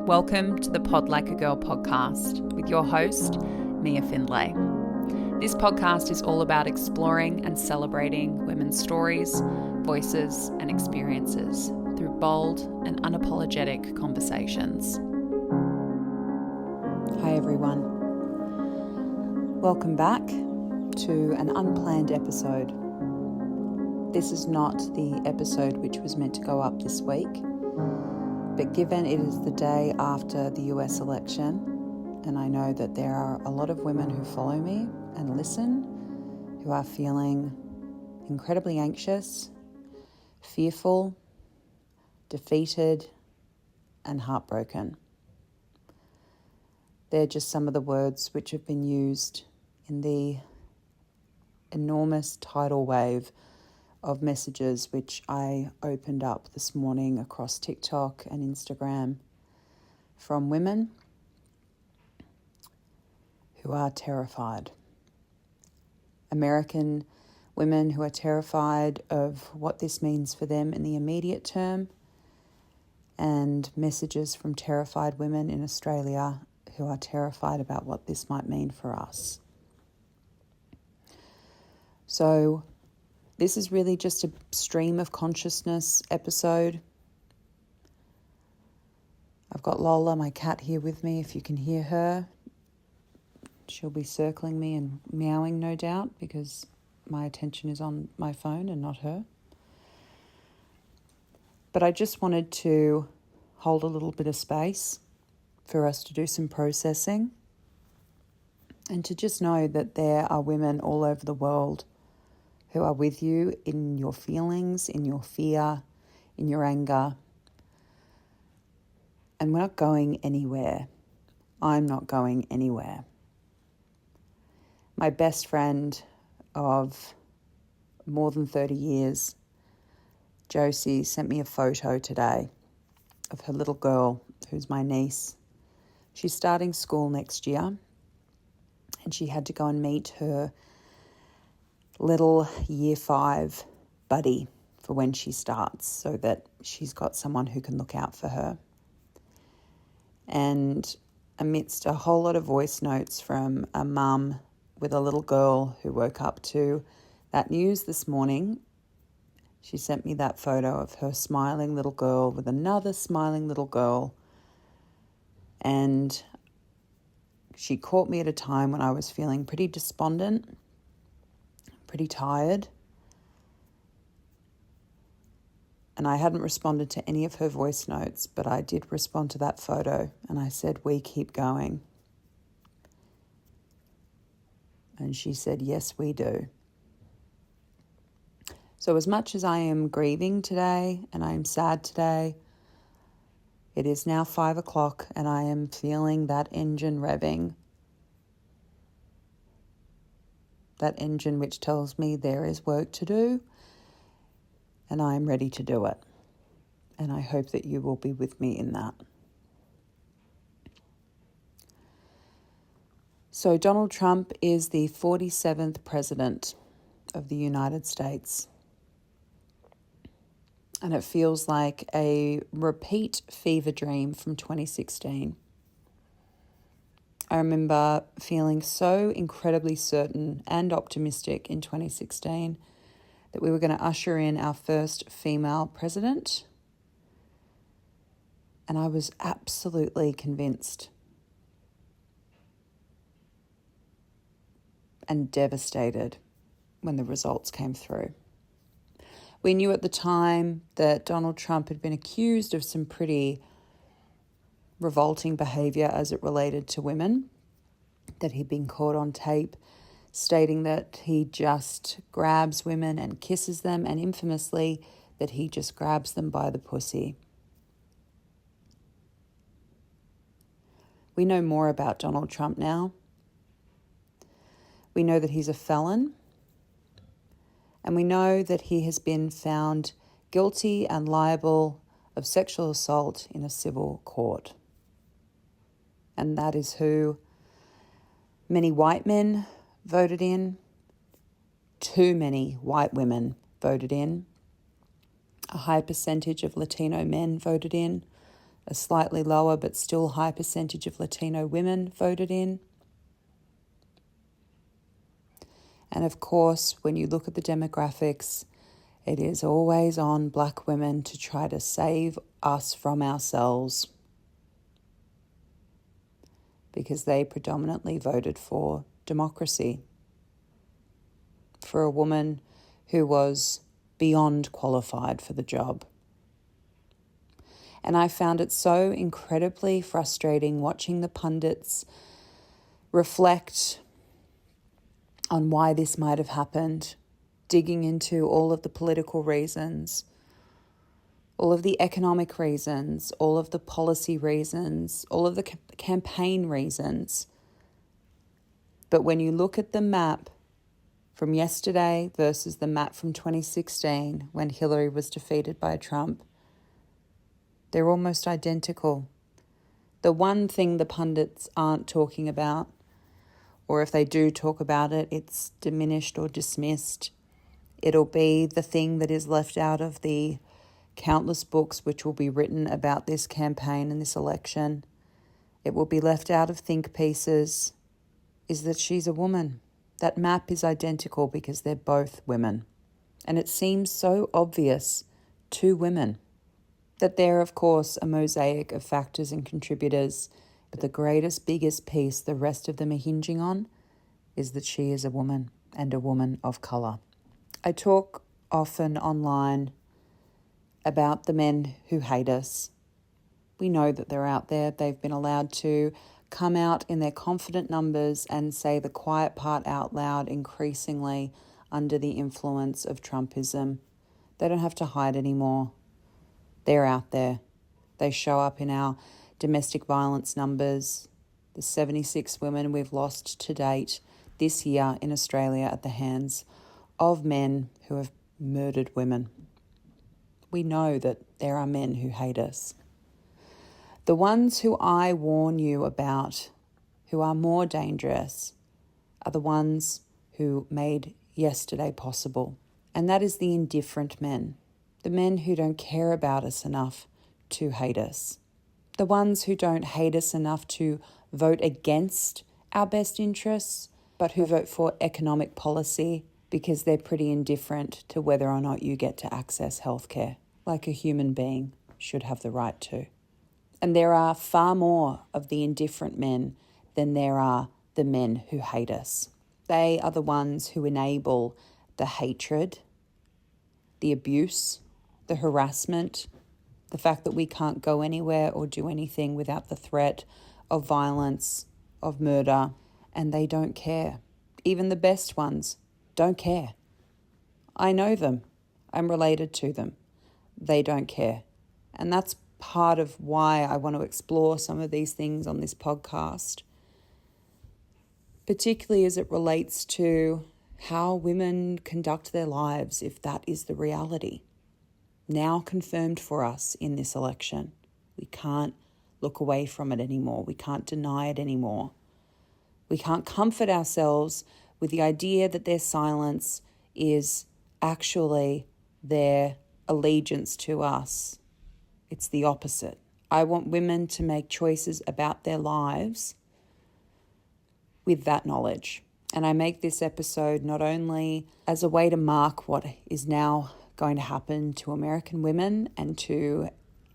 Welcome to the Pod Like a Girl podcast with your host, Mia Findlay. This podcast is all about exploring and celebrating women's stories, voices, and experiences through bold and unapologetic conversations. Hi everyone. Welcome back to an unplanned episode. This is not the episode which was meant to go up this week, but given it is the day after the US election, and I know that there are a lot of women who follow me and listen who are feeling incredibly anxious, fearful, defeated, and heartbroken. They're just some of the words which have been used in the enormous tidal wave of messages which I opened up this morning across TikTok and Instagram from women who are terrified. American women who are terrified of what this means for them in the immediate term, and messages from terrified women in Australia who are terrified about what this might mean for us. So this is really just a stream of consciousness episode. I've got Lola, my cat, here with me. If you can hear her, she'll be circling me and meowing, no doubt, because my attention is on my phone and not her. But I just wanted to hold a little bit of space for us to do some processing and to just know that there are women all over the world who are with you in your feelings, in your fear, in your anger. And we're not going anywhere. I'm not going anywhere. My best friend of more than 30 years, Josie, sent me a photo today of her little girl, who's my niece. She's starting school next year, and she had to go and meet her little year 5 buddy for when she starts, so that she's got someone who can look out for her. And amidst a whole lot of voice notes from a mum with a little girl who woke up to that news this morning, she sent me that photo of her smiling little girl with another smiling little girl. And she caught me at a time when I was feeling pretty despondent, pretty tired, and I hadn't responded to any of her voice notes, but I did respond to that photo, and I said, "We keep going." And she said, "Yes, we do." So as much as I am grieving today and I am sad today, it is now 5 o'clock and I am feeling that engine revving. That engine which tells me there is work to do, and I am ready to do it. And I hope that you will be with me in that. So Donald Trump is the 47th president of the United States. And it feels like a repeat fever dream from 2016. I remember feeling so incredibly certain and optimistic in 2016 that we were going to usher in our first female president. And I was absolutely convinced and devastated when the results came through. We knew at the time that Donald Trump had been accused of some pretty revolting behaviour as it related to women, that he'd been caught on tape stating that he just grabs women and kisses them, and infamously that he just grabs them by the pussy. We know more about Donald Trump now. We know that he's a felon, and we know that he has been found guilty and liable of sexual assault in a civil court. And that is who many white men voted in, too many white women voted in, a high percentage of Latino men voted in, a slightly lower but still high percentage of Latino women voted in. And of course, when you look at the demographics, it is always on Black women to try to save us from ourselves, because they predominantly voted for democracy, for a woman who was beyond qualified for the job. And I found it so incredibly frustrating watching the pundits reflect on why this might have happened, digging into all of the political reasons, all of the economic reasons, all of the policy reasons, all of the campaign reasons. But when you look at the map from yesterday versus the map from 2016, when Hillary was defeated by Trump, they're almost identical. The one thing the pundits aren't talking about, or if they do talk about it, it's diminished or dismissed. It'll be the thing that is left out of the countless books which will be written about this campaign and this election. It will be left out of think pieces, is that she's a woman. That map is identical because they're both women. And it seems so obvious to women that they're, of course, a mosaic of factors and contributors, but the greatest, biggest piece the rest of them are hinging on is that she is a woman, and a woman of colour. I talk often online about the men who hate us. We know that they're out there. They've been allowed to come out in their confident numbers and say the quiet part out loud increasingly under the influence of Trumpism. They don't have to hide anymore. They're out there. They show up in our domestic violence numbers. The 76 women we've lost to date this year in Australia at the hands of men who have murdered women. We know that there are men who hate us. The ones who I warn you about, who are more dangerous, are the ones who made yesterday possible. And that is the indifferent men. The men who don't care about us enough to hate us. The ones who don't hate us enough to vote against our best interests, but who vote for economic policy because they're pretty indifferent to whether or not you get to access healthcare, like a human being should have the right to. And there are far more of the indifferent men than there are the men who hate us. They are the ones who enable the hatred, the abuse, the harassment, the fact that we can't go anywhere or do anything without the threat of violence, of murder, and they don't care. Even the best ones don't care. I know them. I'm related to them. They don't care. And that's part of why I want to explore some of these things on this podcast, particularly as it relates to how women conduct their lives, if that is the reality. Now confirmed for us in this election. We can't look away from it anymore. We can't deny it anymore. We can't comfort ourselves with the idea that their silence is actually their allegiance to us. It's the opposite. I want women to make choices about their lives with that knowledge. And I make this episode not only as a way to mark what is now going to happen to American women and to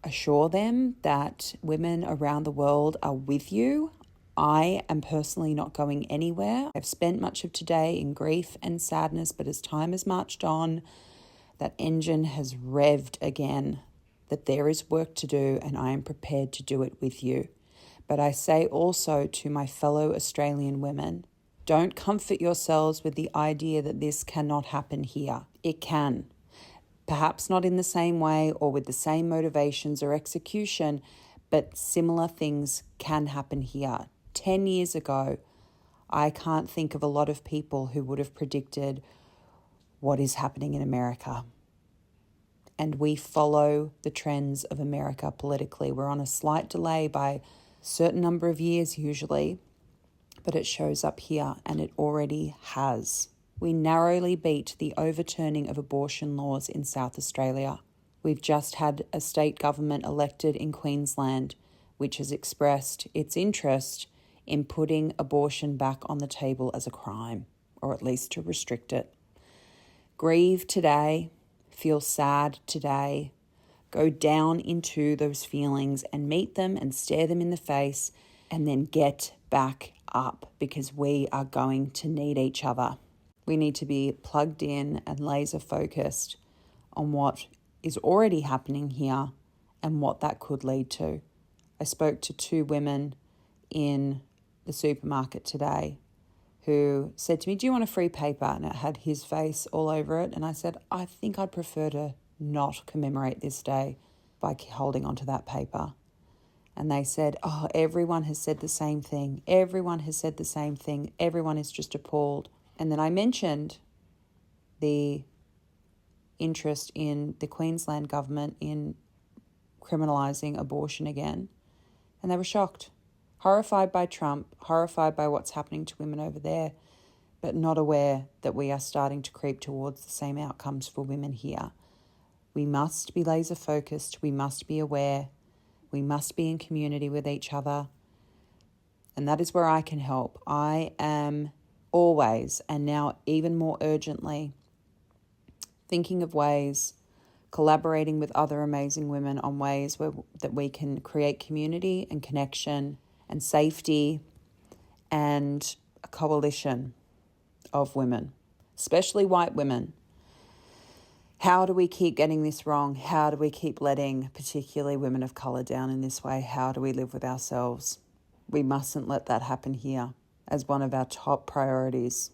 assure them that women around the world are with you. I am personally not going anywhere. I've spent much of today in grief and sadness, but as time has marched on, that engine has revved again, that there is work to do and I am prepared to do it with you. But I say also to my fellow Australian women, don't comfort yourselves with the idea that this cannot happen here. It can. Perhaps not in the same way or with the same motivations or execution, but similar things can happen here. 10 years ago, I can't think of a lot of people who would have predicted what is happening in America. And we follow the trends of America politically. We're on a slight delay by a certain number of years usually, but it shows up here and it already has. We narrowly beat the overturning of abortion laws in South Australia. We've just had a state government elected in Queensland, which has expressed its interest in putting abortion back on the table as a crime, or at least to restrict it. Grieve today, feel sad today, go down into those feelings and meet them and stare them in the face, and then get back up, because we are going to need each other. We need to be plugged in and laser focused on what is already happening here and what that could lead to. I spoke to 2 women in the supermarket today who said to me, "Do you want a free paper?" And it had his face all over it. And I said, "I think I'd prefer to not commemorate this day by holding onto that paper." And they said, "Oh, everyone has said the same thing. Everyone has said the same thing. Everyone is just appalled." And then I mentioned the interest in the Queensland government in criminalising abortion again. And they were shocked, horrified by Trump, horrified by what's happening to women over there, but not aware that we are starting to creep towards the same outcomes for women here. We must be laser focused. We must be aware. We must be in community with each other. And that is where I can help. I am always, and now even more urgently, thinking of ways, collaborating with other amazing women on ways that we can create community and connection and safety and a coalition of women, especially white women. How do we keep getting this wrong? How do we keep letting particularly women of colour down in this way? How do we live with ourselves? We mustn't let that happen here as one of our top priorities.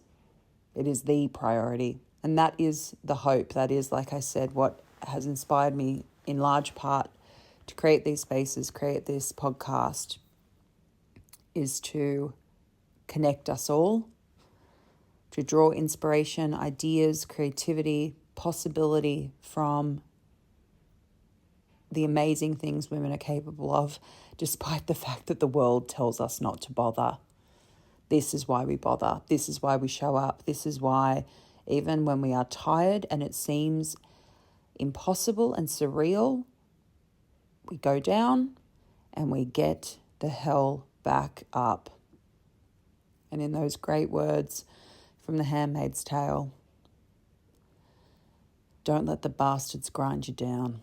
It is the priority. And that is the hope. That is, like I said, what has inspired me in large part to create these spaces, create this podcast, is to connect us all, to draw inspiration, ideas, creativity, possibility from the amazing things women are capable of, despite the fact that the world tells us not to bother. This is why we bother. This is why we show up. This is why, even when we are tired and it seems impossible and surreal, we go down and we get the hell back up. And in those great words from The Handmaid's Tale, don't let the bastards grind you down.